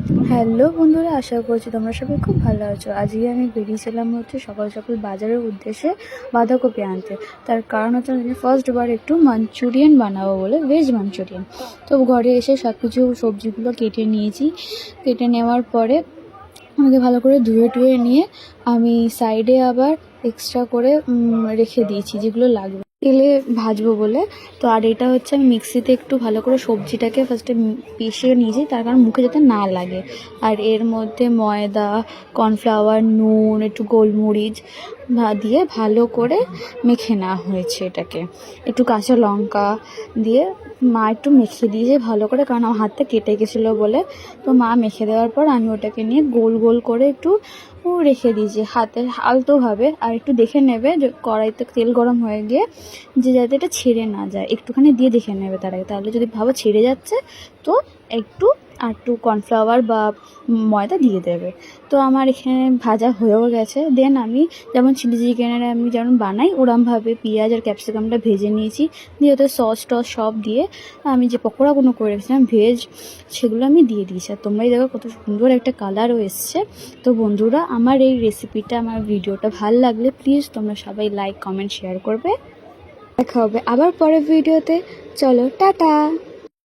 Hello বন্ধুরা, আশা করছি তোমরা সবাই খুব ভালো আছো। আজকে আমি বেরিয়েছিলাম সকাল সকাল বাজারের উদ্দেশ্যে বাঁধাকপি আনতে। তার কারণ হচ্ছে আমি ফার্স্টবার একটু মাঞ্চুরিয়ান বানাবো বলে, ভেজ মাঞ্চুরিয়ান। তো ঘরে এসে সব কিছু সবজিগুলো কেটে নিয়েছি। কেটে নেওয়ার পরে আমাকে ভালো করে ধুয়ে টুয়ে নিয়ে আমি সাইডে আবার এক্সট্রা করে রেখে দিয়েছি যেগুলো লাগবে তেলে ভাজবো বলে। তো আর এটা হচ্ছে আমি মিক্সিতে একটু ভালো করে সবজিটাকে ফার্স্টে পিষে নিয়েছি, তার কারণ মুখে যাতে না লাগে। আর এর মধ্যে ময়দা, কর্নফ্লাওয়ার, নুন, একটু গোলমরিচ দিয়ে ভালো করে মেখে নেওয়া হয়েছে এটাকে। একটু কাঁচা লঙ্কা দিয়ে মা একটু মেখে দিয়েছে ভালো করে, কারণ আমার হাতটা কেটে গেছিলো বলে। তো মা মেখে দেওয়ার পর আমি ওটাকে নিয়ে গোল গোল করে একটু রেখে দিয়েছি হাতের আলতোভাবে। আর একটু দেখে নেবে যে কড়াইতে তেল গরম হয়ে গিয়ে যে যাতে এটা ছেড়ে না যায়, একটুখানি দিয়ে দেখে নেবে তার আগে। তাহলে যদি ভাবো ছেড়ে যাচ্ছে তো একটু কর্নফ্লাওয়ার বা ময়দা দিয়ে দেবে। তো আমার এখানে ভাজা হয়েও গেছে। দেন আমি যেমন চিলি চিকেনের আমি যেমন বানাই ওরমভাবে পেঁয়াজ আর ক্যাপসিকামটা ভেজে নিয়েছি, দিয়ে ওতে সস টস সব দিয়ে আমি যে পকোড়াগুলো করে রেখেছিলাম ভেজ, সেগুলো আমি দিয়ে দিয়েছি। আর তোমরাই দেখো কত সুন্দর একটা কালারও এসছে। তো বন্ধুরা, আমার এই রেসিপিটা, আমার ভিডিওটা ভালো লাগলে প্লিজ তোমরা সবাই লাইক, কমেন্ট, শেয়ার করবে। দেখা হবে আবার পরের ভিডিওতে। চলো, টাটা।